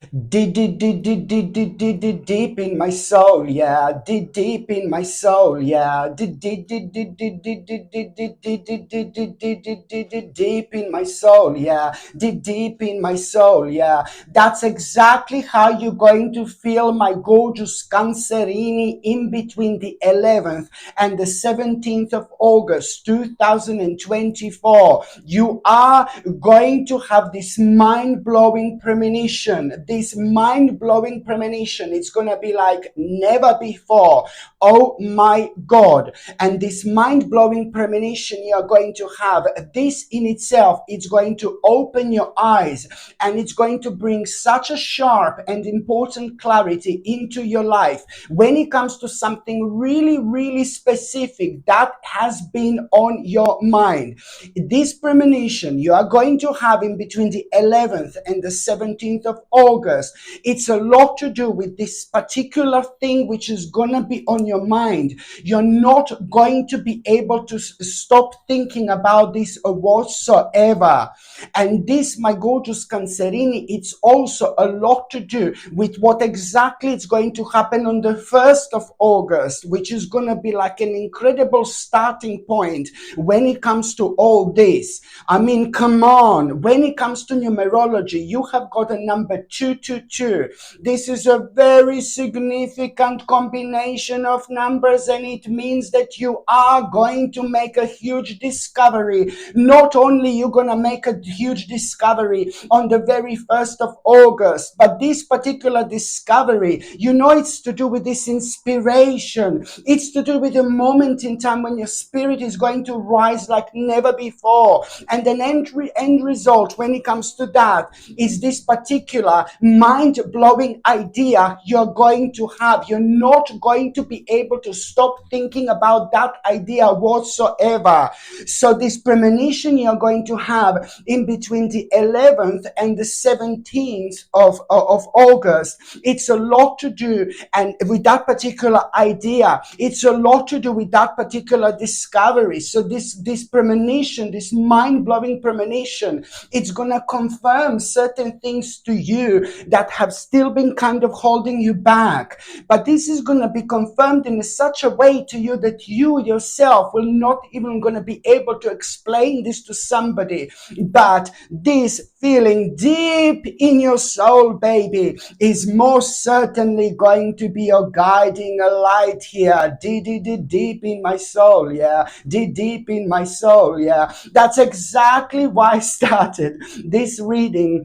Deep in my soul, yeah. Deep in my soul, yeah. Deep in my soul, yeah. Deep in my soul, yeah. That's exactly how you're going to feel, my gorgeous Cancerini, in between the 11th and the 17th of August 2024. You are going to have this mind-blowing premonition. This mind-blowing premonition, it's going to be like never before. Oh my God. And this mind-blowing premonition you're going to have, this in itself, it's going to open your eyes, and it's going to bring such a sharp and important clarity into your life when it comes to something really, really specific that has been on your mind. This premonition you are going to have in between the 11th and the 17th of August, it's a lot to do with this particular thing which is going to be on your mind. You're not going to be able to stop thinking about this whatsoever. And this, my gorgeous Cancerini, it's also a lot to do with what exactly is going to happen on the 1st of August, which is going to be like an incredible starting point when it comes to all this. I mean, come on, when it comes to numerology, you have got a number 222. This is a very significant combination of numbers, and it means that you are going to make a huge discovery. Not only you're going to make a huge discovery on the very 1st of August, but this particular discovery, you know, it's to do with this inspiration. It's to do with a moment in time when your spirit is going to rise like never before. And an end result when it comes to that is this particular mind-blowing idea you're going to have. You're not going to be able to stop thinking about that idea whatsoever. So this premonition you're going to have in between the 11th and the 17th of August, it's a lot to do and with that particular idea. It's a lot to do with that particular discovery. So this premonition, this mind-blowing premonition, it's going to confirm certain things to you that have still been kind of holding you back. But this is going to be confirmed in such a way to you that you yourself will not even going to be able to explain this to somebody. But this feeling deep in your soul, baby, is most certainly going to be your guiding light here. Deep in my soul, yeah. Deep in my soul, yeah. That's exactly why I started this reading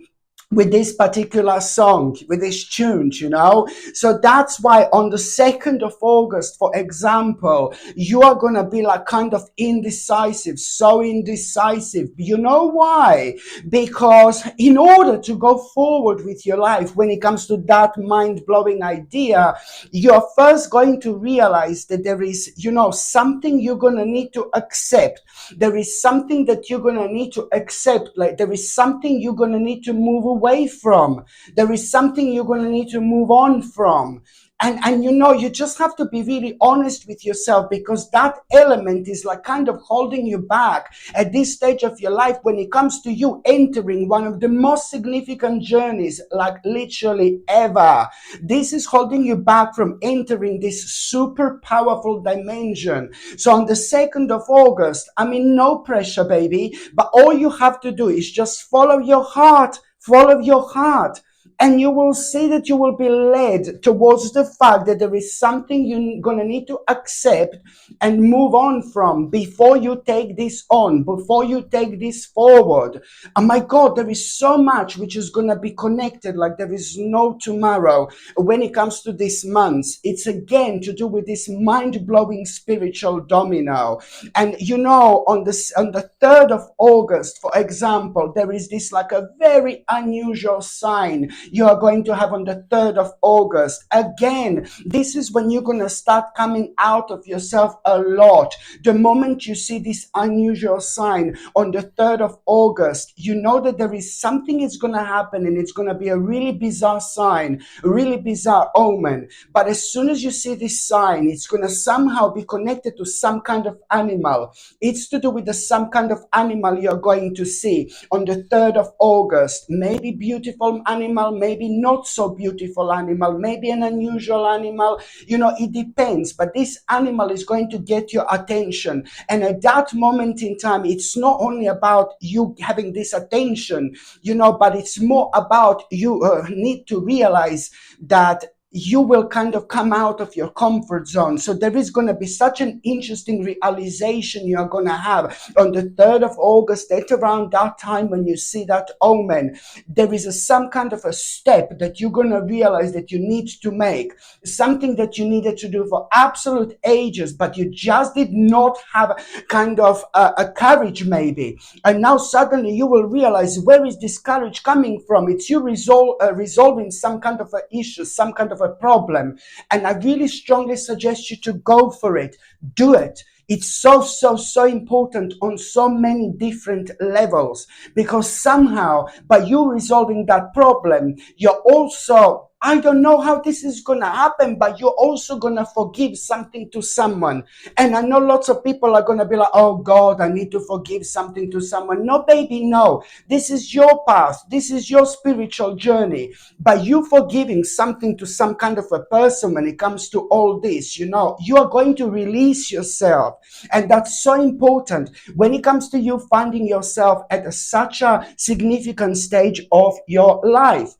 with this particular song, with this tune, you know. So that's why on the 2nd of August, for example, you are going to be like kind of indecisive, so indecisive. You know why? Because in order to go forward with your life when it comes to that mind-blowing idea, you're first going to realize that there is, you know, something you're going to need to accept. There is something that you're going to need to accept. Like there is something you're going to need to move away from. There is something you're going to need to move on from. And you know, you just have to be really honest with yourself, because that element is like kind of holding you back at this stage of your life when it comes to you entering one of the most significant journeys, like literally ever. This is holding you back from entering this super powerful dimension. So on the 2nd of August, I mean, no pressure, baby, but all you have to do is just follow your heart. Follow your heart. And you will see that you will be led towards the fact that there is something you're going to need to accept and move on from before you take this on, before you take this forward. Oh my God, there is so much which is going to be connected like there is no tomorrow when it comes to this month. It's again to do with this mind-blowing spiritual domino. And you know, on the 3rd of August, for example, there is this like a very unusual sign you are going to have on the 3rd of August. Again, this is when you're going to start coming out of yourself a lot. The moment you see this unusual sign on the 3rd of August, you know that there is something is going to happen, and it's going to be a really bizarre sign, a really bizarre omen. But as soon as you see this sign, it's going to somehow be connected to some kind of animal. It's to do with some kind of animal you're going to see on the 3rd of August. Maybe beautiful animal, maybe not so beautiful animal, maybe an unusual animal. It depends, but this animal is going to get your attention. And at that moment in time, it's not only about you having this attention, but it's more about you need to realize that you will kind of come out of your comfort zone. So there is going to be such an interesting realization you're going to have on the 3rd of August, at around that time when you see that omen. There is some kind of a step that you're going to realize that you need to make, something that you needed to do for absolute ages, but you just did not have kind of a courage maybe. And now suddenly you will realize, where is this courage coming from? It's you resolving some kind of an issue, some kind of a problem. And I really strongly suggest you to go for it. Do it. It's so important on so many different levels, because somehow by you resolving that problem, you're also, I don't know how this is going to happen, but you're also going to forgive something to someone. And I know lots of people are going to be like, oh God, I need to forgive something to someone. No, baby, no. This is your path. This is your spiritual journey. By you forgiving something to some kind of a person, when it comes to all this, you are going to release yourself. And that's so important when it comes to you finding yourself at such a significant stage of your life.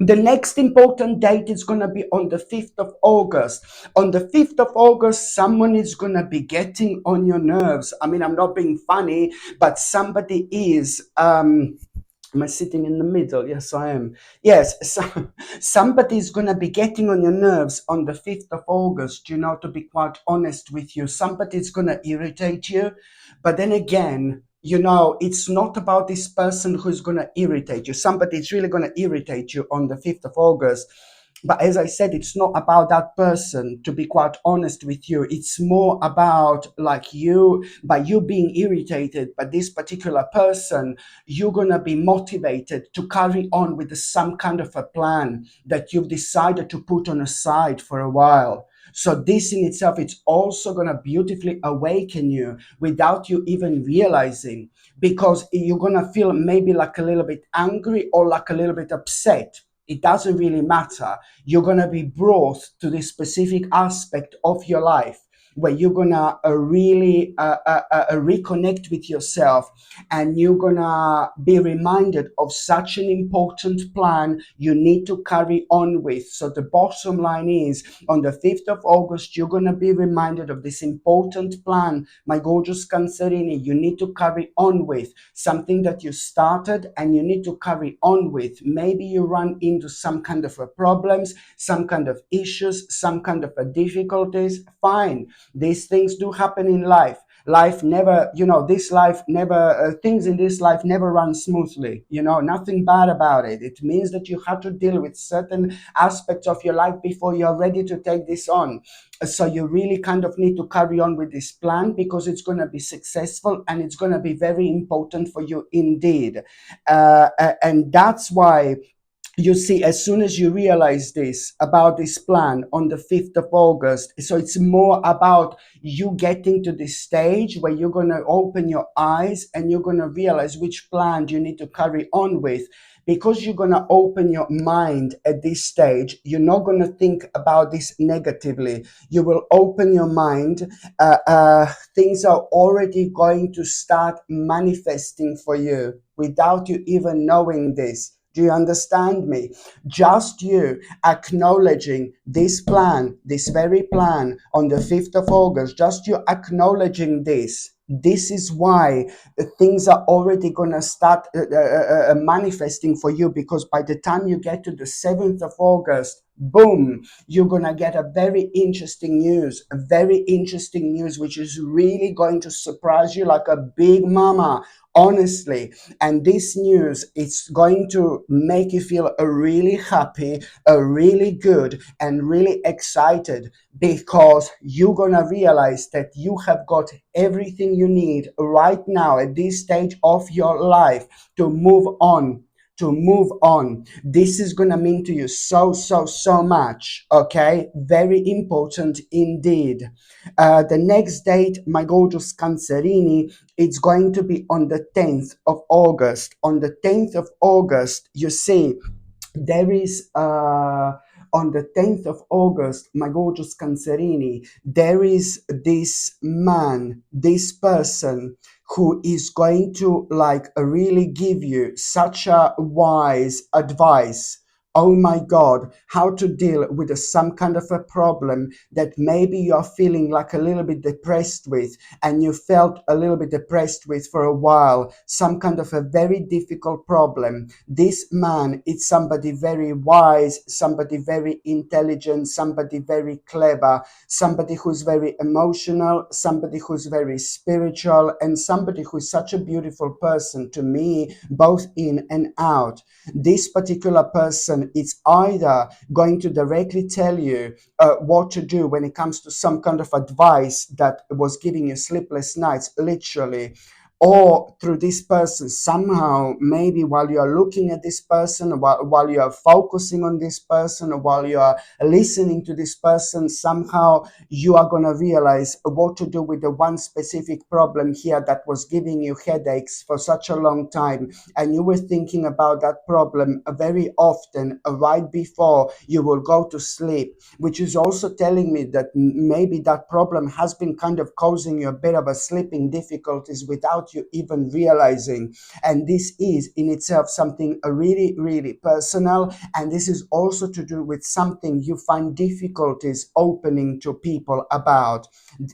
The next important date is going to be on the 5th of August. On the 5th of August, someone is going to be getting on your nerves. I mean, I'm not being funny, but somebody is. Am I sitting in the middle? Yes, I am. Yes, so, somebody's going to be getting on your nerves on the 5th of August, to be quite honest with you. Somebody's going to irritate you. But then again, it's not about this person who's going to irritate you. Somebody's really going to irritate you on the 5th of August. But as I said, it's not about that person, to be quite honest with you. It's more about like you, by you being irritated by this particular person, you're going to be motivated to carry on with some kind of a plan that you've decided to put on a side for a while. So this in itself, it's also going to beautifully awaken you without you even realizing, because you're going to feel maybe like a little bit angry or like a little bit upset. It doesn't really matter. You're going to be brought to this specific aspect of your life where you're going to really reconnect with yourself, and you're going to be reminded of such an important plan you need to carry on with. So the bottom line is, on the 5th of August, you're going to be reminded of this important plan, my gorgeous Cancerini, you need to carry on with. Something that you started and you need to carry on with. Maybe you run into some kind of problems, some kind of issues, some kind of difficulties. Fine. These things do happen in life. Life never, this life never, things in this life never run smoothly, nothing bad about it. It means that you have to deal with certain aspects of your life before you're ready to take this on. So you really kind of need to carry on with this plan, because it's going to be successful and it's going to be very important for you indeed. And that's why, you see, as soon as you realize this about this plan on the 5th of August, so it's more about you getting to this stage where you're going to open your eyes and you're going to realize which plan you need to carry on with. Because you're going to open your mind at this stage, you're not going to think about this negatively. You will open your mind. Things are already going to start manifesting for you without you even knowing this. Do you understand me? Just you acknowledging this plan, this very plan on the 5th of August, just you acknowledging this. This is why things are already going to start manifesting for you, because by the time you get to the 7th of August, boom, you're going to get a very interesting news, which is really going to surprise you like a big mama, honestly. And this news, it's going to make you feel really happy, really good, and really excited, because you're going to realize that you have got everything you need right now at this stage of your life to move on. This is going to mean to you so much. Okay, very important indeed. The next date, my gorgeous Cancerini, it's going to be on the 10th of August. On the 10th of August, you see, there is on the 10th of August, my gorgeous Cancerini, there is this man, this person who is going to like really give you such a wise advice. Oh my God, how to deal with some kind of a problem that maybe you're feeling like a little bit depressed with, and you felt a little bit depressed with for a while, some kind of a very difficult problem. This man is somebody very wise, somebody very intelligent, somebody very clever, somebody who's very emotional, somebody who's very spiritual, and somebody who's such a beautiful person to me, both in and out. This particular person is either going to directly tell you what to do when it comes to some kind of advice that was giving you sleepless nights, literally, or through this person somehow, maybe while you are looking at this person, while you are focusing on this person, or while you are listening to this person, somehow you are going to realize what to do with the one specific problem here that was giving you headaches for such a long time, and you were thinking about that problem very often right before you will go to sleep, which is also telling me that maybe that problem has been kind of causing you a bit of a sleeping difficulties without you even realizing. And this is in itself something really, really personal. And this is also to do with something you find difficulties opening to people about.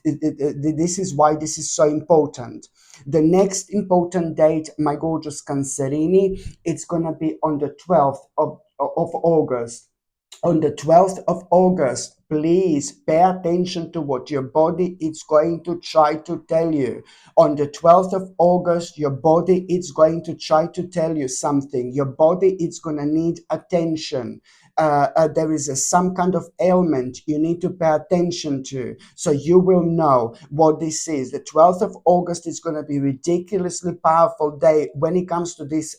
This is why this is so important. The next important date, my gorgeous Cancerini, it's going to be on the 12th of August. On the 12th of August, please pay attention to what your body is going to try to tell you. On the 12th of August, your body is going to try to tell you something. Your body is going to need attention. There is some kind of ailment you need to pay attention to, so you will know what this is. The 12th of August is going to be ridiculously powerful day when it comes to this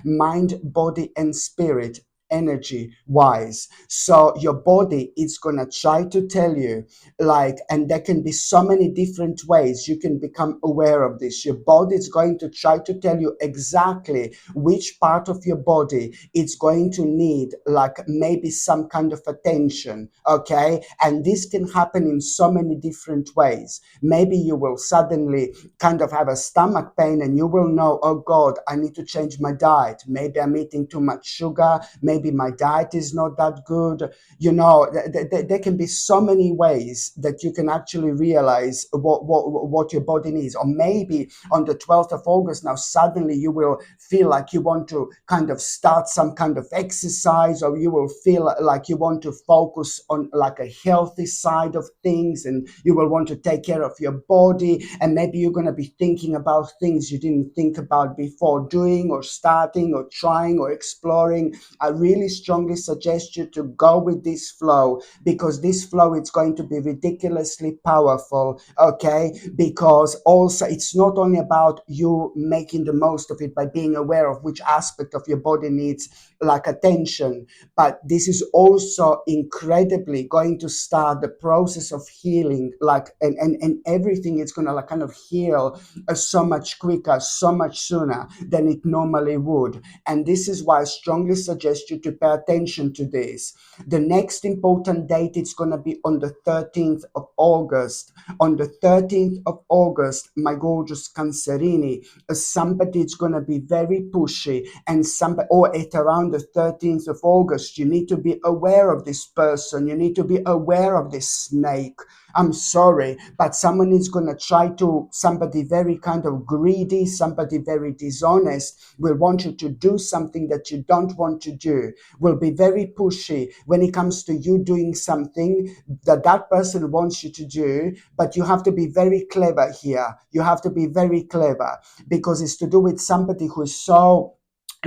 mind, body, and spirit energy wise. So your body is gonna try to tell you, like, and there can be so many different ways you can become aware of this. Your body is going to try to tell you exactly which part of your body it's going to need, like maybe some kind of attention. Okay, and this can happen in so many different ways. Maybe you will suddenly kind of have a stomach pain and you will know, oh God, I need to change my diet. Maybe I'm eating too much sugar. Maybe my diet is not that good. You know, there can be so many ways that you can actually realize what your body needs. Or maybe on the 12th of August, now suddenly you will feel like you want to kind of start some kind of exercise, or you will feel like you want to focus on like a healthy side of things, and you will want to take care of your body. And maybe you're going to be thinking about things you didn't think about before doing or starting or trying or exploring. I really strongly suggest you to go with this flow, because this flow is going to be ridiculously powerful. Okay, because also it's not only about you making the most of it by being aware of which aspect of your body needs like attention, but this is also incredibly going to start the process of healing, like, and everything is going to like kind of heal so much quicker, so much sooner than it normally would. And this is why I strongly suggest you to pay attention to this. The next important date is going to be on the 13th of August. On the 13th of August, my gorgeous Cancerini, somebody is going to be very pushy, and somebody, or at around the 13th of August, you need to be aware of this person. You need to be aware of this snake. I'm sorry, but someone is going to try to, somebody very kind of greedy, somebody very dishonest, will want you to do something that you don't want to do, will be very pushy when it comes to you doing something that that person wants you to do. But you have to be very clever here. You have to be very clever, because it's to do with somebody who is so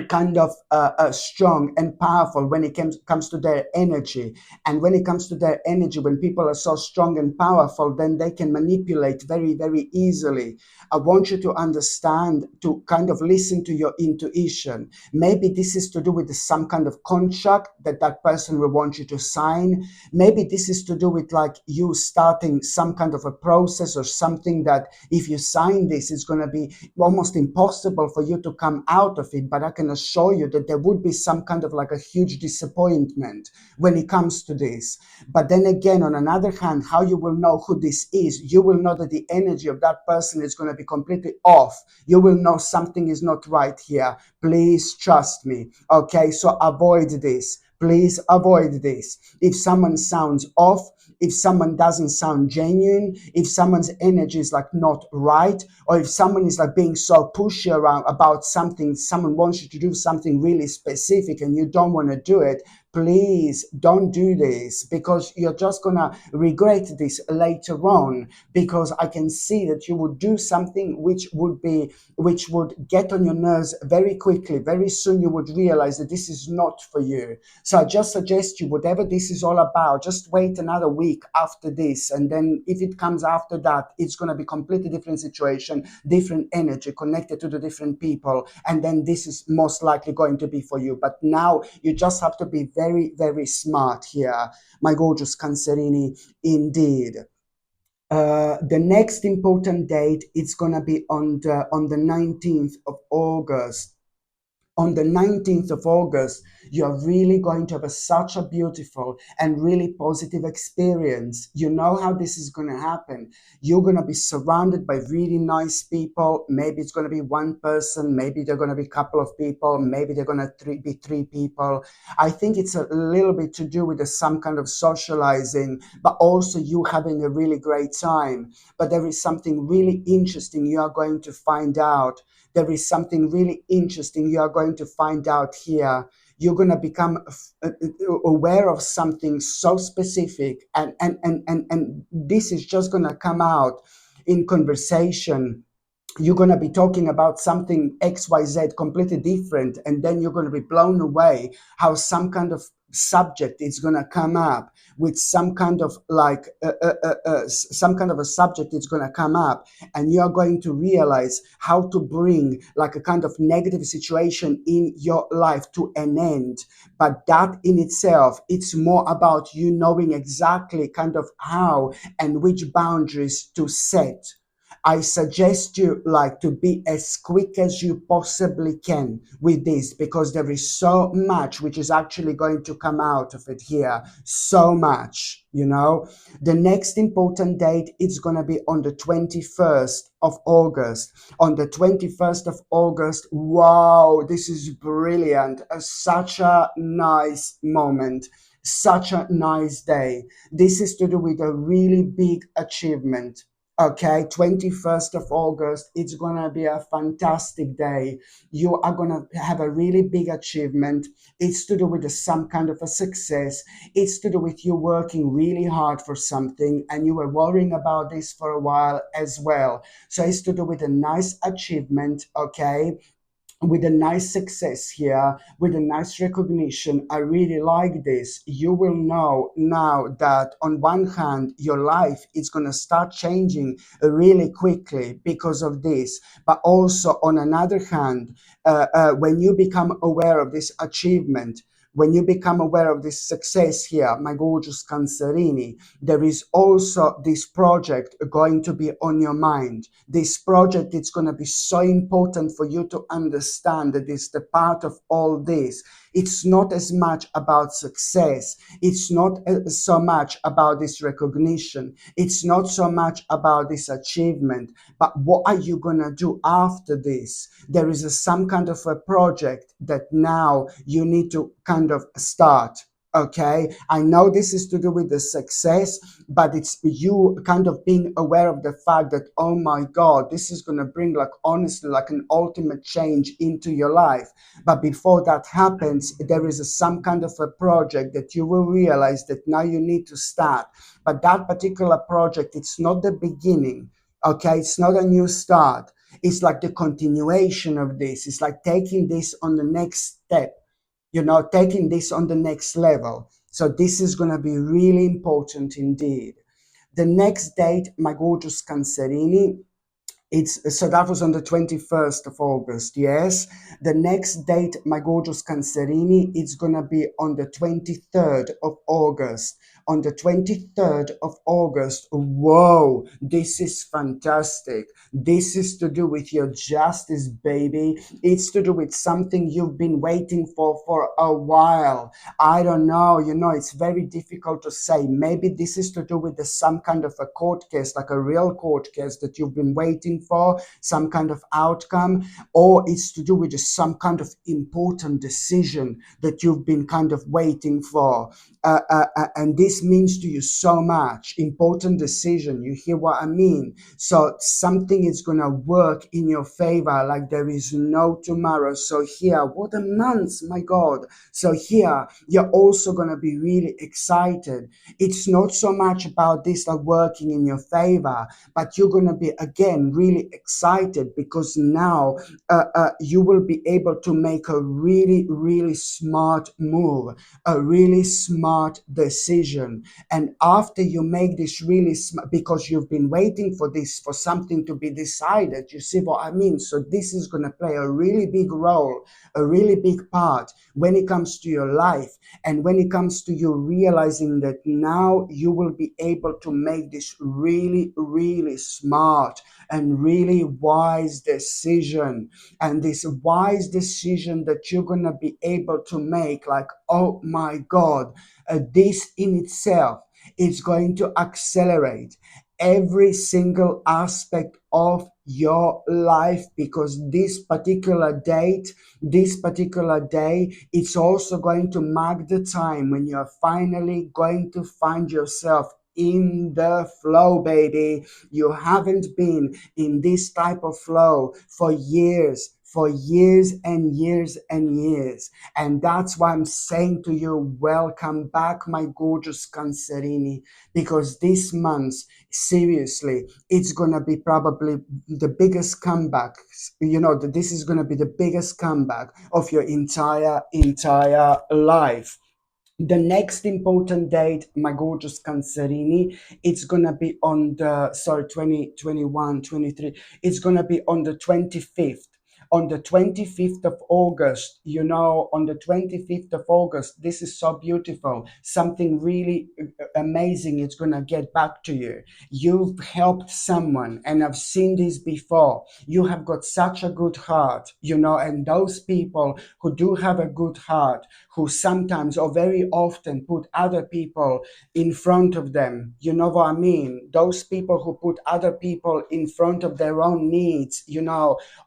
kind of strong and powerful when it comes to their energy. And when it comes to their energy, when people are so strong and powerful, then they can manipulate very, very easily. I want you to understand, to kind of listen to your intuition. Maybe this is to do with some kind of contract that that person will want you to sign. Maybe this is to do with like you starting some kind of a process or something that if you sign this, it's going to be almost impossible for you to come out of it. But I can can assure you that there would be some kind of like a huge disappointment when it comes to this. But then again, on another hand, how you will know who this is, you will know that the energy of that person is going to be completely off. You will know something is not right here. Please trust me. Okay, so avoid this. Please avoid this. If someone sounds off, if someone doesn't sound genuine, if someone's energy is like not right, or if someone is like being so pushy around about something, someone wants you to do something really specific and you don't want to do it, please don't do this, because you're just gonna regret this later on, because I can see that you would do something which would get on your nerves very quickly. Very soon you would realize that this is not for you. So I just suggest you, whatever this is all about, just wait another week after this, and then if it comes after that, it's going to be completely different situation, different energy, connected to the different people, and then this is most likely going to be for you. But now you just have to be very, very smart here, my gorgeous Cancerini, indeed. The next important date, it's going to be on the 19th of August. On the 19th of August, you're really going to have such a beautiful and really positive experience. You know how this is going to happen. You're going to be surrounded by really nice people. Maybe it's going to be one person. Maybe they're going to be a couple of people. Maybe they're going to be three people. I think it's a little bit to do with some kind of socializing, but also you having a really great time. But there is something really interesting you are going to find out. There is something really interesting you are going to find out here. You're going to become aware of something so specific, and this is just going to come out in conversation. You're going to be talking about something XYZ completely different, and then you're going to be blown away how some kind of subject is going to come up with some kind of like some kind of a subject is going to come up, and you're going to realize how to bring like a kind of negative situation in your life to an end. But that in itself, it's more about you knowing exactly kind of how and which boundaries to set. I suggest you like to be as quick as you possibly can with this, because there is so much which is actually going to come out of it here. So much, you know. The next important date is going to be on the 21st of August. On the 21st of August, wow, this is brilliant. Such a nice moment. Such a nice day. This is to do with a really big achievement. Okay, 21st of August, it's gonna be a fantastic day. You are gonna have a really big achievement. It's to do with some kind of a success. It's to do with you working really hard for something, and you were worrying about this for a while as well. So it's to do with a nice achievement, okay? With a nice success here, with a nice recognition. I really like this. You will know now that on one hand, your life is going to start changing really quickly because of this. But also on another hand, when you become aware of this achievement, when you become aware of this success here, my gorgeous Cancerini, there is also this project going to be on your mind. This project, it's going to be so important for you to understand that it's the part of all this. It's not as much about success. It's not so much about this recognition. It's not so much about this achievement. But what are you going to do after this? There is some kind of a project that now you need to kind of start. Okay, I know this is to do with the success, but it's you kind of being aware of the fact that, oh my God, this is going to bring like honestly like an ultimate change into your life. But before that happens, there is some kind of a project that you will realize that now you need to start. But that particular project, it's not the beginning. Okay, it's not a new start. It's like the continuation of this. It's like taking this on the next step, taking this on the next level. So this is going to be really important indeed. The next date, my gorgeous Cancerini, It's so that was on the 21st of August. Yes. The next date, my gorgeous Cancerini, it's gonna be on the 23rd of August. On the 23rd of August. Whoa, this is fantastic. This is to do with your justice, baby. It's to do with something you've been waiting for a while. I don't know, it's very difficult to say. Maybe this is to do with some kind of a court case, like a real court case that you've been waiting for, some kind of outcome, or it's to do with just some kind of important decision that you've been kind of waiting for. And this means to you so much. Important decision. You hear what I mean? So something is going to work in your favor like there is no tomorrow. So here, what a month, my God. So here, you're also going to be really excited. It's not so much about this like working in your favor, but you're going to be again really excited because now you will be able to make a really, really smart move, a really smart decision. And after you make this really smart, because you've been waiting for this, for something to be decided, you see what I mean? So this is going to play a really big role, a really big part when it comes to your life, and when it comes to you realizing that now you will be able to make this really, really smart and really wise decision. And this wise decision that you're going to be able to make, like, oh my God, this in itself is going to accelerate every single aspect of your life, because this particular day, it's also going to mark the time when you're finally going to find yourself in the flow, baby. You haven't been in this type of flow for years and years and years. And that's why I'm saying to you, welcome back, my gorgeous Cancerini, because this month, seriously, it's gonna be probably the biggest comeback. This is gonna be the biggest comeback of your entire life. The next important date, my gorgeous Cancerini, it's gonna be on the 2021, 23. It's gonna be on the 25th. On the 25th of August, on the 25th of August, this is so beautiful. Something really amazing is gonna get back to you. You've helped someone, and I've seen this before. You have got such a good heart, and those people who do have a good heart, who sometimes or very often put other people in front of them. You know what I mean? Those people who put other people in front of their own needs,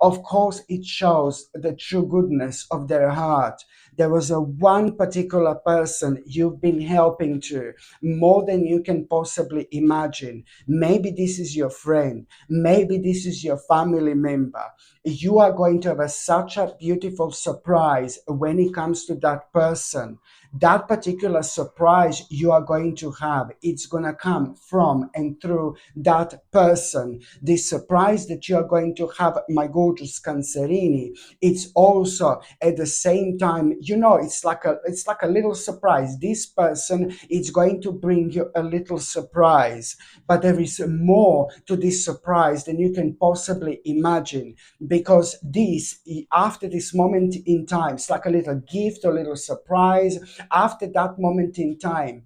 of course, it shows the true goodness of their heart. There was a one particular person you've been helping to more than you can possibly imagine. Maybe this is your friend. Maybe this is your family member. You are going to have such a beautiful surprise when it comes to that person. That particular surprise you are going to have, it's going to come from and through that person. The surprise that you are going to have, my gorgeous Cancerini, it's also at the same time, it's like a little surprise. This person is going to bring you a little surprise, but there is more to this surprise than you can possibly imagine, because after this moment in time, it's like a little gift, a little surprise. After that moment in time,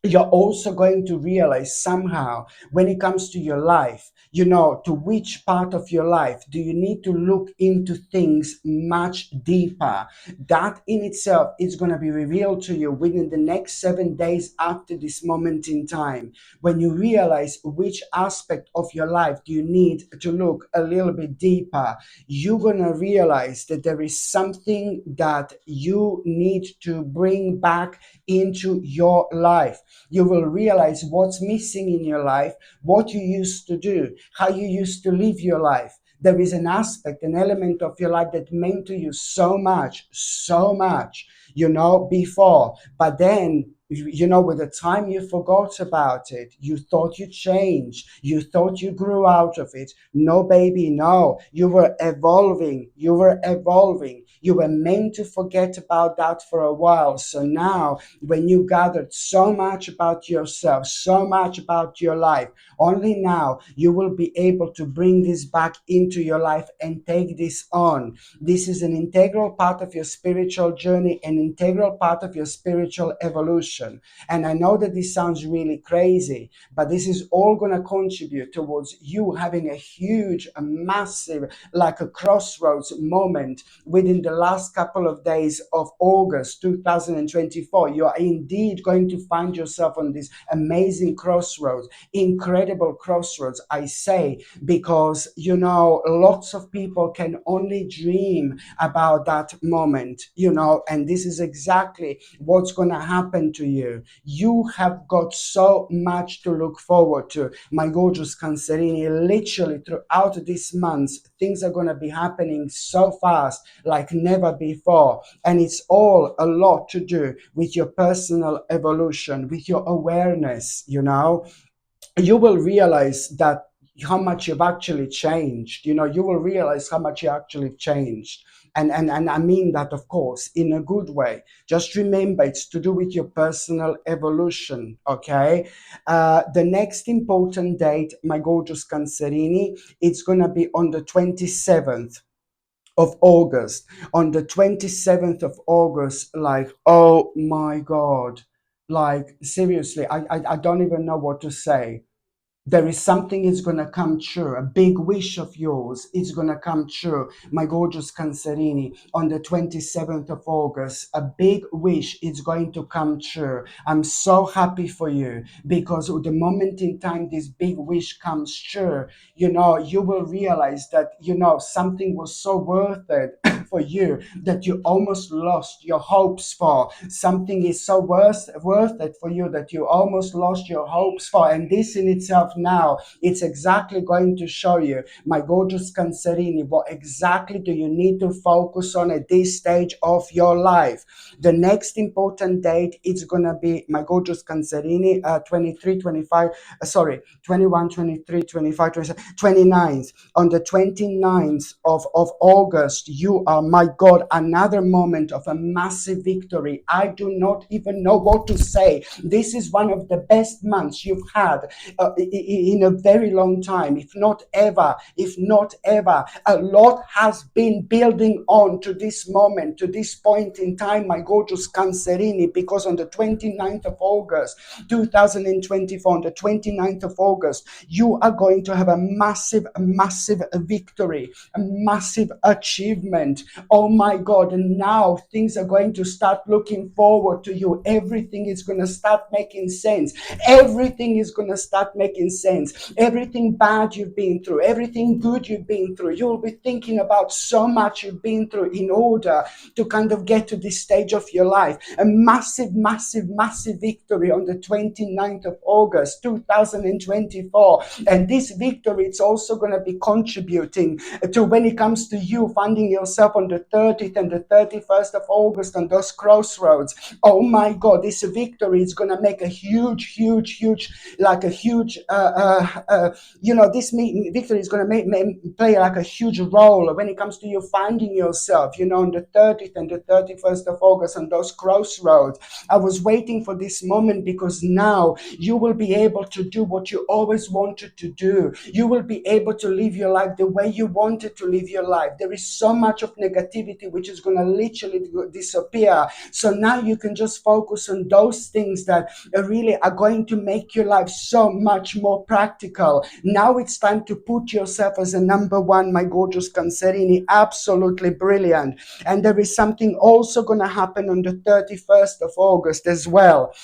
you're also going to realize somehow, when it comes to your life, to which part of your life do you need to look into things much deeper. That in itself is going to be revealed to you within the next 7 days after this moment in time. When you realize which aspect of your life do you need to look a little bit deeper, you're going to realize that there is something that you need to bring back into your life. You will realize what's missing in your life, what you used to do, how you used to live your life. There is an aspect, an element of your life that meant to you so much, before. But then with the time you forgot about it, you thought you changed, you thought you grew out of it. No, baby, no. You were evolving. You were evolving. You were meant to forget about that for a while. So now, when you gathered so much about yourself, so much about your life, only now you will be able to bring this back into your life and take this on. This is an integral part of your spiritual journey, an integral part of your spiritual evolution. And I know that this sounds really crazy, but this is all going to contribute towards you having a huge, a massive, like a crossroads moment within the last couple of days of August 2024. You are indeed going to find yourself on this amazing crossroads, incredible crossroads, I say, because lots of people can only dream about that moment, and this is exactly what's going to happen to you. You have got so much to look forward to, my gorgeous Cancerini. Literally throughout this month, things are going to be happening so fast like never before, and it's all a lot to do with your personal evolution, with your awareness. You will realize that how much you've actually changed. You will realize how much you actually changed. And I mean that, of course, in a good way. Just remember, it's to do with your personal evolution, okay? The next important date, my gorgeous Cancerini, it's going to be on the 27th of August. On the 27th of August, like, oh my God. Like, seriously, I don't even know what to say. There is something is going to come true. A big wish of yours is going to come true, my gorgeous Cancerini, on the 27th of August. A big wish is going to come true. I'm so happy for you, because the moment in time this big wish comes true, you will realize that, something was so worth it for you that you almost lost your hopes for. Something is so worth it for you that you almost lost your hopes for. And this in itself now, it's exactly going to show you, my gorgeous Cancerini, what exactly do you need to focus on at this stage of your life. The next important date, it's going to be, my gorgeous Cancerini, 23, 25, sorry, 21, 23, 25, 27, 29th. On the 29th of August, you are, my God, another moment of a massive victory. I do not even know what to say. This is one of the best months you've had in a very long time, if not ever, if not ever. A lot has been building on to this moment, to this point in time, my gorgeous Cancerini, because on the 29th of August 2024, on the 29th of August, you are going to have a massive, massive victory, a massive achievement. Oh my God, and now things are going to start looking forward to you. Everything is going to start making sense. Everything is going to start making sense. Everything bad you've been through, everything good you've been through, you'll be thinking about so much you've been through in order to kind of get to this stage of your life. A massive, massive, massive victory on the 29th of August 2024. And this victory, it's also going to be contributing to, when it comes to you finding yourself on the 30th and the 31st of August on those crossroads. Oh my God, this victory is going to make a huge, huge, huge, like a huge, this victory is going to play like a huge role when it comes to you finding yourself, on the 30th and the 31st of August on those crossroads. I was waiting for this moment, because now you will be able to do what you always wanted to do. You will be able to live your life the way you wanted to live your life. There is so much of negativity which is going to literally disappear. So now you can just focus on those things that really are going to make your life so much more practical. Now it's time to put yourself as a number one, my gorgeous Cancerini. Absolutely brilliant. And there is something also going to happen on the 31st of August as well.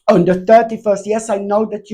On the 31st, yes, I know that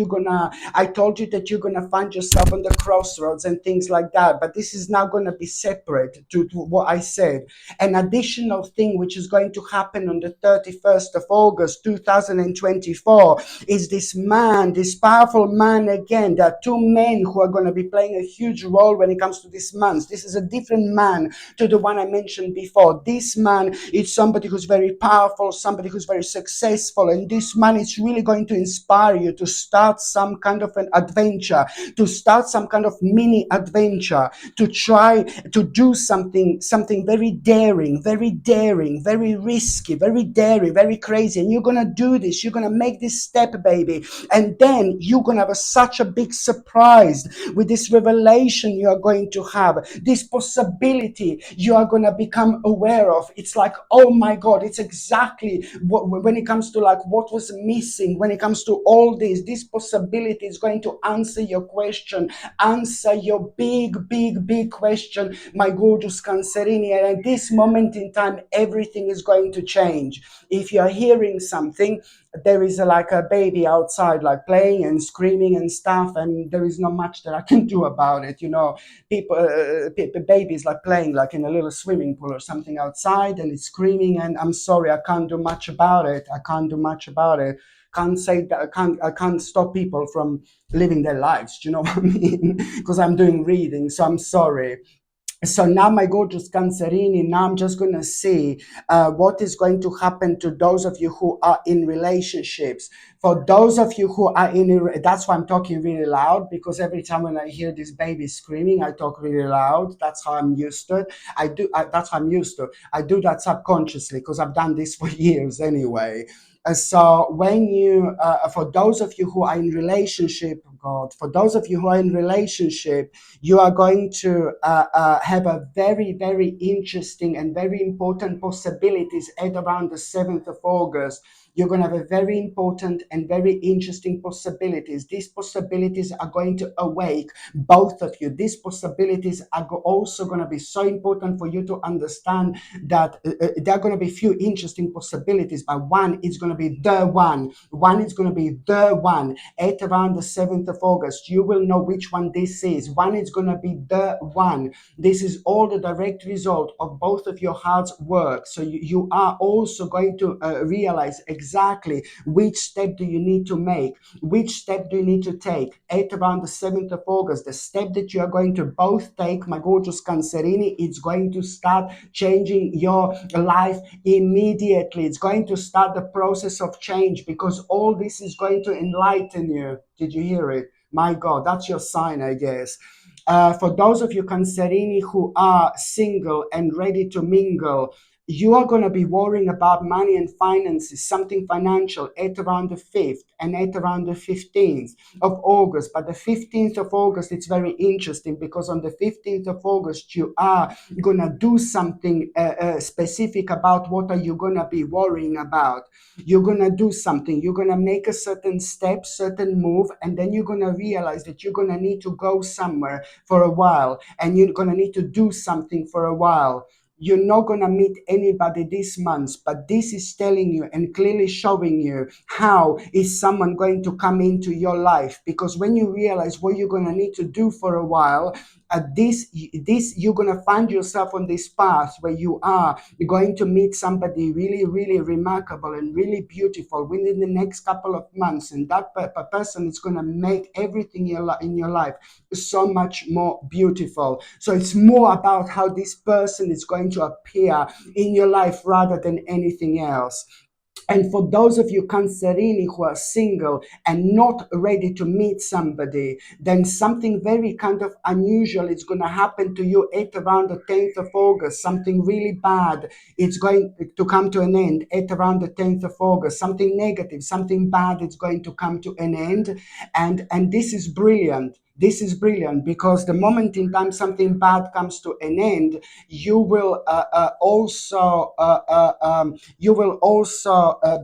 I told you that you're gonna find yourself on the crossroads and things like that, but this is now gonna be separate to what I said. An additional thing which is going to happen on the 31st of August 2024 is this man, this powerful man again. There are two men who are going to be playing a huge role when it comes to this month. This is a different man to the one I mentioned before. This man is somebody who's very powerful, somebody who's very successful, and this man is really going to inspire you to start some kind of an adventure, to start some kind of mini adventure, to try to do something very daring, very risky, very daring, very crazy. And you're gonna do this, you're gonna make this step, baby, and then you're gonna have such a big surprise with this revelation you are going to have, this possibility you are gonna become aware of. It's like, oh my God, it's exactly what, when it comes to like what was missing, when it comes to all this possibility is going to answer your question, answer your big question, my gorgeous Cancerini. And at this moment in time, everything is going to change. If you're hearing something, there is like a baby outside, like playing and screaming and stuff, and there is not much that I can do about it. You know, babies like playing like in a little swimming pool or something outside, and it's screaming. And I'm sorry, I can't do much about it. Can't say that I can't stop people from living their lives. Do you know what I mean? Because I'm doing reading, so I'm sorry. So now, my gorgeous Cancerini, now I'm just going to see what is going to happen to those of you who are in relationships. For those of you who are that's why I'm talking really loud, because every time when I hear this baby screaming, I talk really loud. That's how I'm used to it. That's how I'm used to. I do that subconsciously because I've done this for years anyway. So when you, for those of you who are in relationship, God, for those of you who are in relationship, you are going to have a very interesting and very important possibilities at around the 7th of August. You're going to have a very important and very interesting possibilities. These possibilities are going to awake both of you. These possibilities are also going to be so important for you to understand that there are going to be few interesting possibilities, but one is going to be the one. One is going to be the one at around the 7th of August. You will know which one this is. One is going to be the one. This is all the direct result of both of your heart's work. So you are also going to realize exactly which step do you need to make, which step do you need to take at around the 7th of August. The step that you are going to both take, my gorgeous Cancerini, it's going to start changing your life immediately. It's going to start the process of change, because all this is going to enlighten you. Did you hear it? My God, that's your sign, I guess. For those of you Cancerini who are single and ready to mingle, you are going to be worrying about money and finances, something financial, at around the 5th and at around the 15th of August. But the 15th of August, it's very interesting, because on the 15th of August, you are going to do something specific about what are you going to be worrying about. You're going to do something. You're going to make a certain step, certain move, and then you're going to realize that you're going to need to go somewhere for a while, and you're going to need to do something for a while. You're not going to meet anybody this month, but this is telling you and clearly showing you how is someone going to come into your life. Because when you realize what you're going to need to do for a while, this you're going to find yourself on this path where you are going to meet somebody really remarkable and really beautiful within the next couple of months, and that person is going to make everything in your life so much more beautiful. So it's more about how this person is going to appear in your life rather than anything else. And for those of you Cancerini who are single and not ready to meet somebody, then something very kind of unusual is going to happen to you at around the 10th of August. Something really bad, it's going to come to an end at around the 10th of August. Something negative, something bad is going to come to an end. And this is brilliant. This is brilliant because the moment in time something bad comes to an end, you will also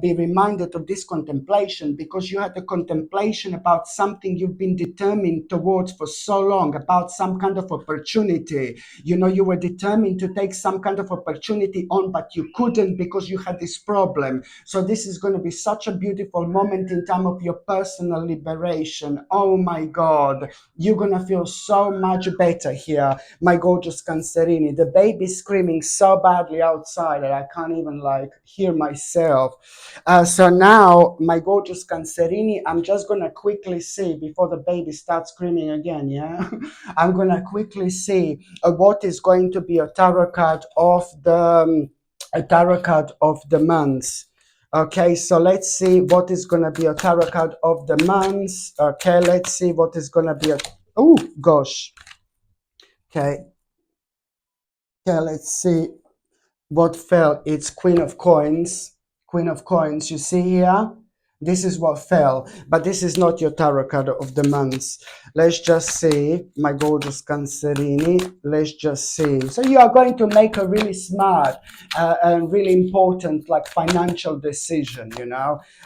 be reminded of this contemplation, because you had a contemplation about something you've been determined towards for so long, about some kind of opportunity. You were determined to take some kind of opportunity on, but you couldn't because you had this problem. So this is going to be such a beautiful moment in time of your personal liberation. Oh my God, you're going to feel so much better here, my gorgeous Cancerini. The baby's screaming so badly outside that I can't even hear myself. So now, my gorgeous Cancerini, I'm just going to quickly see before the baby starts screaming again, yeah? I'm going to quickly see what is going to be a tarot card of the months. Okay, so let's see what is going to be a tarot card of the months. Okay, let's see what is going to be a... Oh, gosh. Okay. Okay, let's see what fell. It's Queen of Coins. Queen of Coins, you see here? This is what fell, but this is not your tarot card of the months. Let's just see, my gorgeous Cancerini. Let's just see. So you are going to make a really smart and really important, financial decision,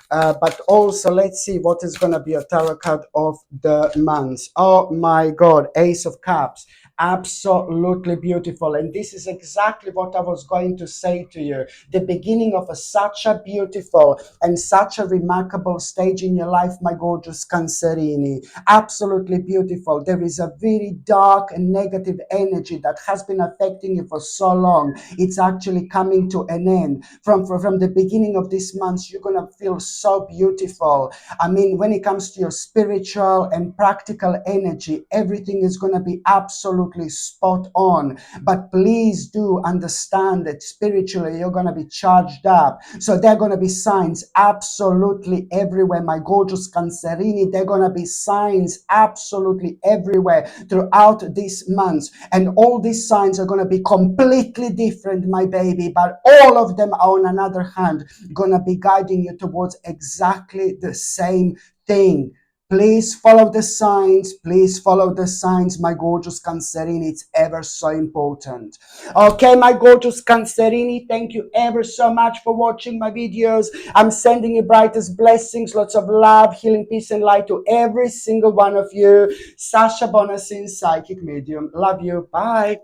but also, let's see what is going to be a tarot card of the months. Oh my God, Ace of Cups. Absolutely beautiful. And this is exactly what I was going to say to you. The beginning of such a beautiful and such a remarkable stage in your life, my gorgeous Cancerini. Absolutely beautiful. There is a very dark and negative energy that has been affecting you for so long. It's actually coming to an end. From the beginning of this month, you're going to feel so beautiful. I mean, when it comes to your spiritual and practical energy, everything is going to be absolutely spot on. But please do understand that spiritually, you're going to be charged up. So there are going to be signs absolutely everywhere, my gorgeous Cancerini. There are going to be signs absolutely everywhere throughout this month. And all these signs are going to be completely different, my baby. But all of them are, on another hand, going to be guiding you towards exactly the same thing. Please follow the signs. Please follow the signs, my gorgeous Cancerini. It's ever so important. Okay, my gorgeous Cancerini, thank you ever so much for watching my videos. I'm sending you brightest blessings, lots of love, healing, peace, and light to every single one of you. Sasha Bonasin, Psychic Medium. Love you. Bye.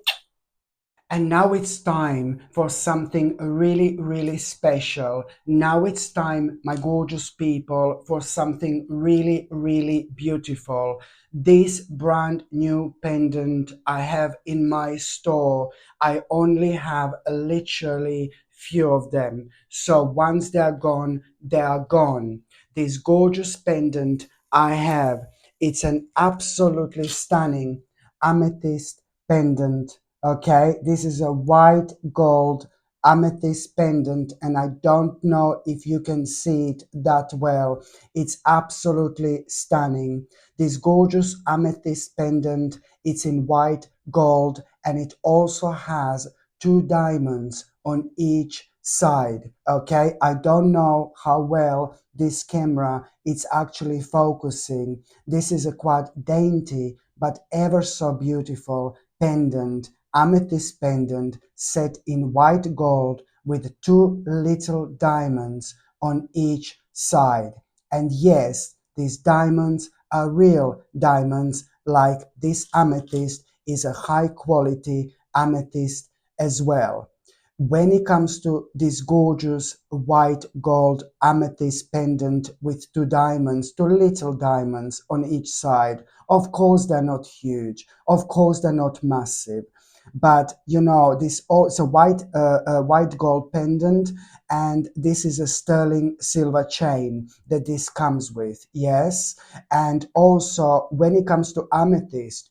And now it's time for something really, really special. Now it's time, my gorgeous people, for something really, really beautiful. This brand new pendant I have in my store. I only have literally few of them. So once they're gone, they are gone. This gorgeous pendant I have, it's an absolutely stunning amethyst pendant. Okay, this is a white gold amethyst pendant, and I don't know if you can see it that well. It's absolutely stunning. This gorgeous amethyst pendant, it's in white gold, and it also has two diamonds on each side. Okay, I don't know how well this camera is actually focusing. This is a quite dainty but ever so beautiful pendant, amethyst pendant set in white gold with two little diamonds on each side. And yes, these diamonds are real diamonds, like this amethyst is a high quality amethyst as well. When it comes to this gorgeous white gold amethyst pendant with two diamonds, two little diamonds on each side, of course they're not huge, of course they're not massive, but this also white gold pendant, and this is a sterling silver chain that this comes with. Yes. And also, when it comes to amethyst,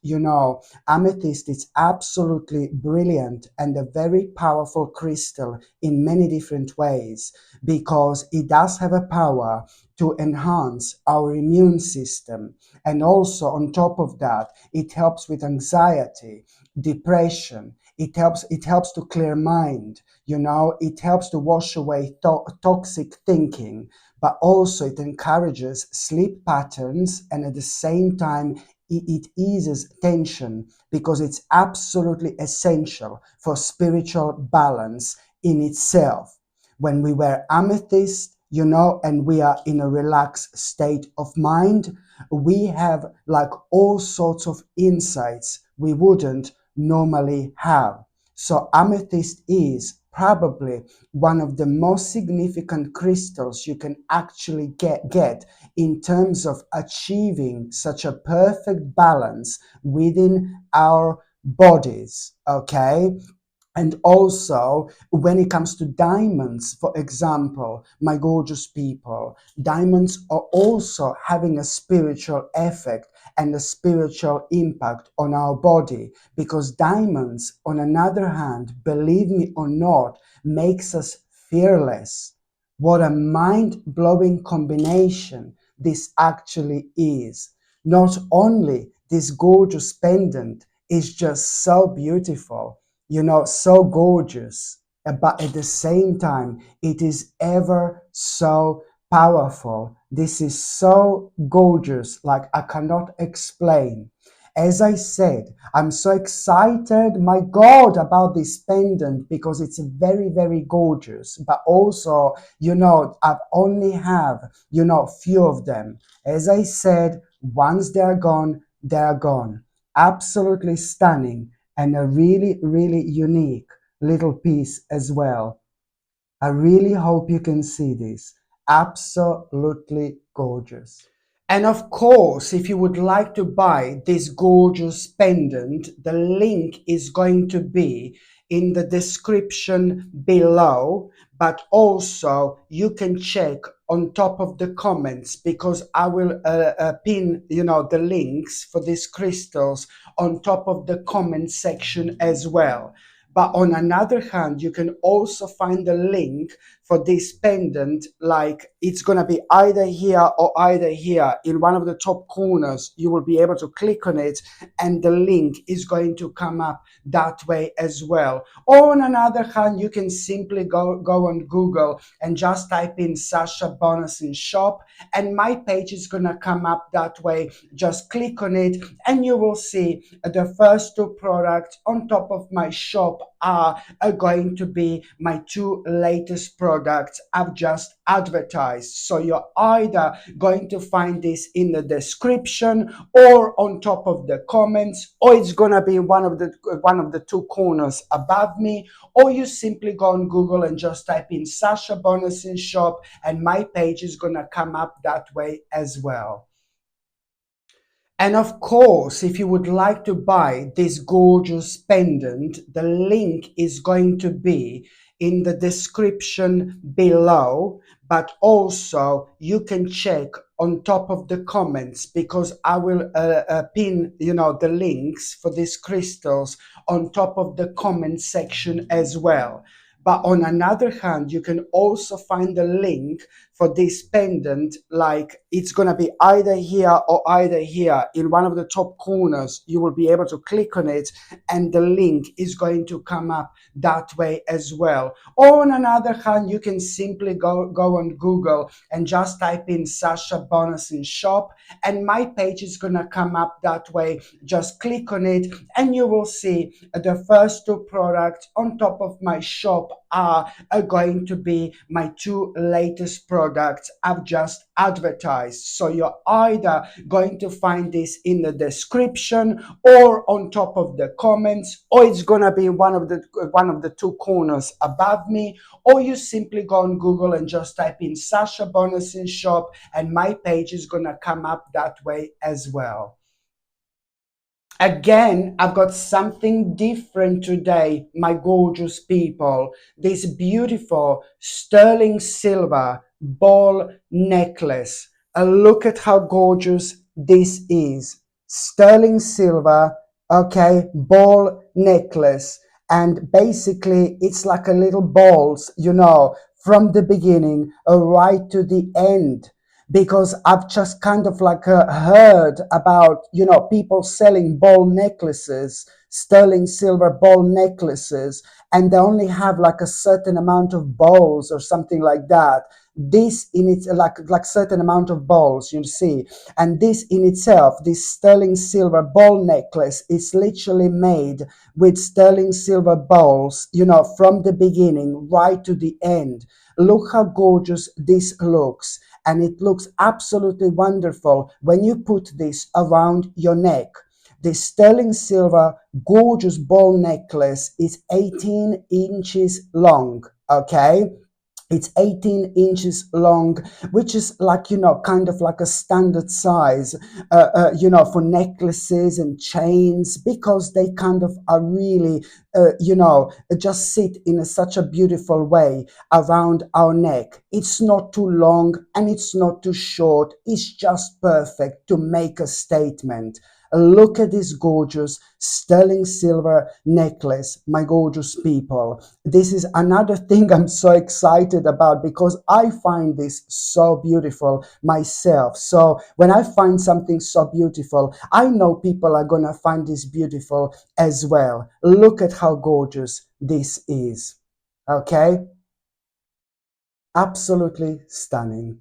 amethyst is absolutely brilliant and a very powerful crystal in many different ways, because it does have a power to enhance our immune system. And also, on top of that, it helps with anxiety, depression. It helps to clear mind. It helps to wash away toxic thinking, but also it encourages sleep patterns, and at the same time it eases tension because it's absolutely essential for spiritual balance in itself. When we wear amethyst, and we are in a relaxed state of mind, we have like all sorts of insights we wouldn't normally have. So amethyst is probably one of the most significant crystals you can actually get in terms of achieving such a perfect balance within our bodies, okay? And also, when it comes to diamonds, for example, my gorgeous people, diamonds are also having a spiritual effect and a spiritual impact on our body, because diamonds, on another hand, believe me or not, makes us fearless. What a mind-blowing combination this actually is. Not only this gorgeous pendant is just so beautiful, so gorgeous, but at the same time, it is ever so powerful. This is so gorgeous, like I cannot explain. As I said, I'm so excited, my God, about this pendant because it's very, very gorgeous. But also, I only have, few of them. As I said, once they're gone, they're gone. Absolutely stunning and a really, really unique little piece as well. I really hope you can see this. Absolutely gorgeous. And of course, if you would like to buy this gorgeous pendant, the link is going to be in the description below, but also you can check on top of the comments because I will pin, the links for these crystals on top of the comment section as well. But on another hand, you can also find the link for this pendant, like it's going to be either here or either here in one of the top corners. You will be able to click on it and the link is going to come up that way as well. Or on another hand, you can simply go on Google and just type in Sasha Bonasin shop and my page is going to come up that way. Just click on it and you will see the first two products on top of my shop are going to be my two latest products I've just advertised. So you're either going to find this in the description or on top of the comments, or it's gonna be in one of the two corners above me, or you simply go on Google and just type in Sasha Bonasin shop and my page is gonna come up that way as well. And of course, if you would like to buy this gorgeous pendant, the link is going to be in the description below, but also you can check on top of the comments because I will pin, the links for these crystals on top of the comment section as well. But on another hand, you can also find the link for this pendant, like it's going to be either here or either here in one of the top corners. You will be able to click on it and the link is going to come up that way as well. Or on another hand, you can simply go on Google and just type in Sasha Bonasin shop and my page is going to come up that way. Just click on it and you will see the first two products on top of my shop are going to be my two latest products I've just advertised. So you're either going to find this in the description or on top of the comments, or it's gonna be in one of the two corners above me, or you simply go on Google and just type in Sasha Bonasin shop and my page is gonna come up that way as well. Again, I've got something different today, my gorgeous people. This beautiful sterling silver ball necklace. Look at how gorgeous this is. Sterling silver, okay, ball necklace. And basically, it's like a little balls, from the beginning right to the end, because I've just kind of like heard about, people selling ball necklaces, sterling silver ball necklaces, and they only have like a certain amount of balls or something like that. this in its like certain amount of balls, you see, and this in itself, this sterling silver ball necklace is literally made with sterling silver balls, from the beginning right to the end. Look how gorgeous this looks, and it looks absolutely wonderful when you put this around your neck. The sterling silver gorgeous ball necklace is 18 inches long, okay? It's 18 inches long, which is like, kind of like a standard size, for necklaces and chains, because they kind of are really, just sit in such a beautiful way around our neck. It's not too long and it's not too short. It's just perfect to make a statement. Look at this gorgeous sterling silver necklace, my gorgeous people. This is another thing I'm so excited about because I find this so beautiful myself. So when I find something so beautiful, I know people are going to find this beautiful as well. Look at how gorgeous this is. Okay? Absolutely stunning.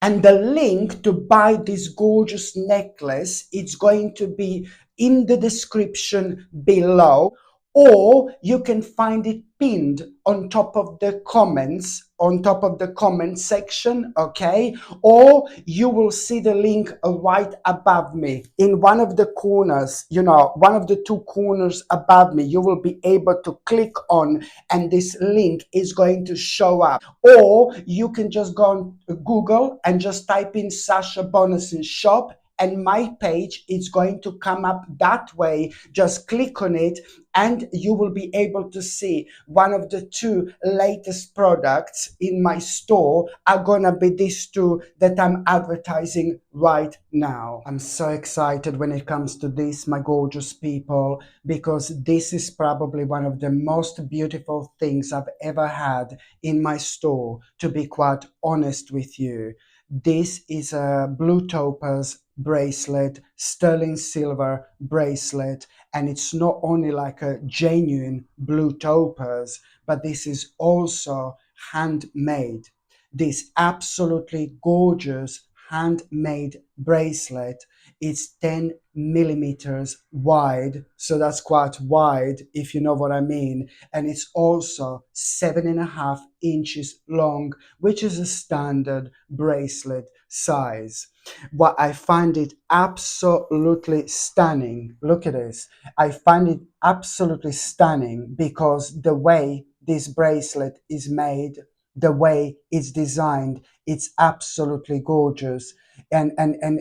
And the link to buy this gorgeous necklace, it's going to be in the description below, or you can find it pinned on top of the comments, on top of the comment section, okay? Or you will see the link right above me in one of the corners, one of the two corners above me. You will be able to click on, and this link is going to show up. Or you can just go on Google and just type in Sasha Bonison shop, and my page is going to come up that way. Just click on it and you will be able to see one of the two latest products in my store are gonna be these two that I'm advertising right now. I'm so excited when it comes to this, my gorgeous people, because this is probably one of the most beautiful things I've ever had in my store, to be quite honest with you. This is a blue topaz bracelet, sterling silver bracelet, and it's not only like a genuine blue topaz, but this is also handmade. This absolutely gorgeous handmade bracelet is 10 millimeters wide, so that's quite wide if you know what I mean, and it's also 7.5 inches long, which is a standard bracelet size. What I find it absolutely stunning, look at this, I find it absolutely stunning because the way this bracelet is made, the way it's designed, it's absolutely gorgeous. And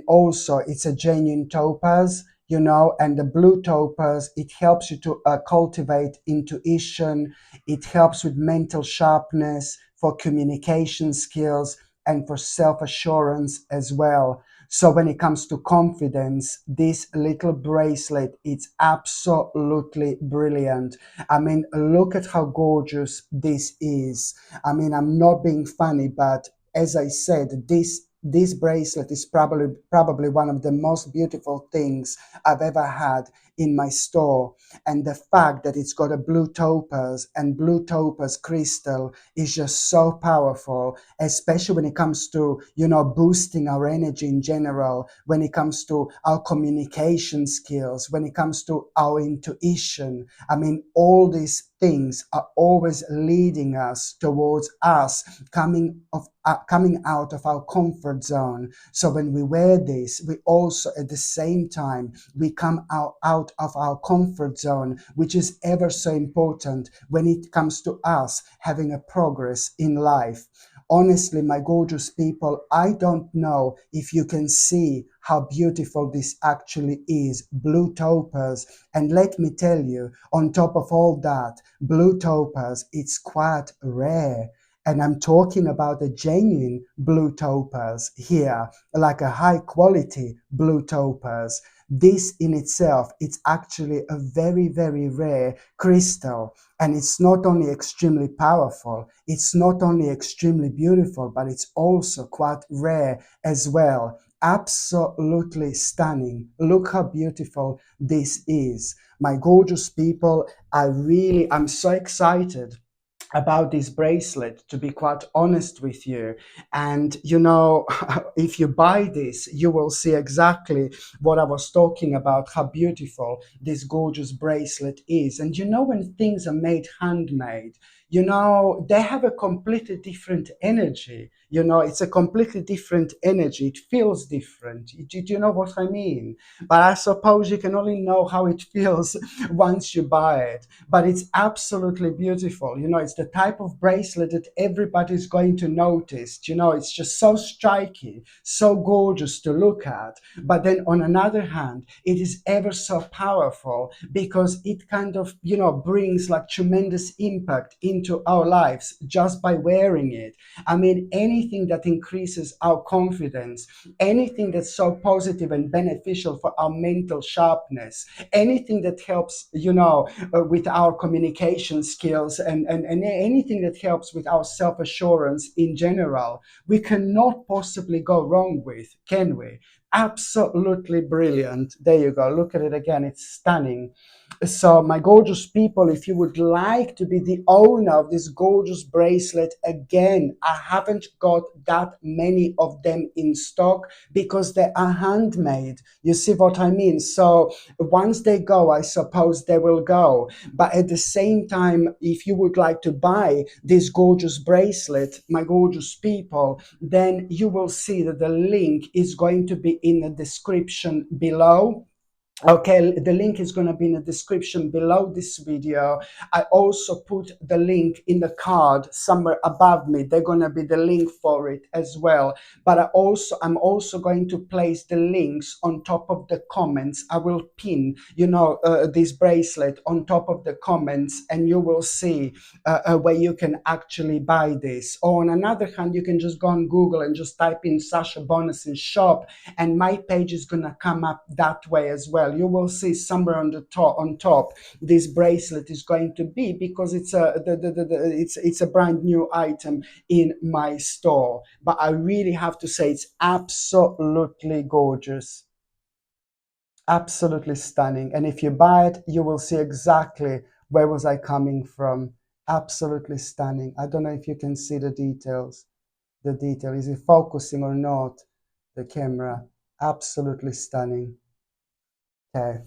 also it's a genuine topaz, and the blue topaz, it helps you to cultivate intuition. It helps with mental sharpness, for communication skills, and for self-assurance as well. So when it comes to confidence, this little bracelet, it's absolutely brilliant. I mean, look at how gorgeous this is. I mean, I'm not being funny, but as I said, this bracelet is probably one of the most beautiful things I've ever had in my store. And the fact that it's got a blue topaz and blue topaz crystal is just so powerful, especially when it comes to, boosting our energy in general, when it comes to our communication skills, when it comes to our intuition. I mean, all these things are always leading us towards us coming out of our comfort zone. So when we wear this, we also at the same time we come out of our comfort zone, which is ever so important when it comes to us having a progress in life. Honestly, my gorgeous people, I don't know if you can see how beautiful this actually is. Blue topaz. And let me tell you, on top of all that, blue topaz, it's quite rare. And I'm talking about a genuine blue topaz here, like a high quality blue topaz. This in itself, it's actually a very, very rare crystal. And it's not only extremely powerful, it's not only extremely beautiful, but it's also quite rare as well. Absolutely stunning. Look how beautiful this is. My gorgeous people, I'm so excited about this bracelet, to be quite honest with you. And you know, if you buy this, you will see exactly what I was talking about, how beautiful this gorgeous bracelet is. And you know, when things are made handmade, you know, they have a completely different energy. You know, it's a completely different energy. It feels different. Do you know what I mean? But I suppose you can only know how it feels once you buy it. But it's absolutely beautiful. You know, it's the type of bracelet that everybody's going to notice. You know, it's just so striking, so gorgeous to look at. But then on another hand, it is ever so powerful because it kind of, you know, brings like tremendous impact into our lives just by wearing it. I mean, anything that increases our confidence, anything that's so positive and beneficial for our mental sharpness, anything that helps, you know, with our communication skills, and anything that helps with our self assurance in general, we cannot possibly go wrong with, can we? Absolutely brilliant. There you go. Look at it again. It's stunning. So, my gorgeous people, if you would like to be the owner of this gorgeous bracelet, again, I haven't got that many of them in stock because they are handmade. You see what I mean? So, once they go, I suppose they will go. But at the same time, if you would like to buy this gorgeous bracelet, my gorgeous people, then you will see that the link is going to be in the description below. Okay, the link is going to be in the description below this video. I also put the link in the card somewhere above me. They're going to be the link for it as well. But I'm also going to place the links on top of the comments. I will pin, you know, this bracelet on top of the comments, and you will see where you can actually buy this. Or on another hand, you can just go on Google and just type in Sasha Bonasin shop, and my page is going to come up that way as well. You will see somewhere on top this bracelet is going to be, because it's a brand new item in my store. But I really have to say, it's absolutely gorgeous, absolutely stunning. And if you buy it, you will see exactly where was I coming from. Absolutely stunning. I don't know if you can see the details. The detail, is it focusing or not, the camera? Absolutely stunning. Okay.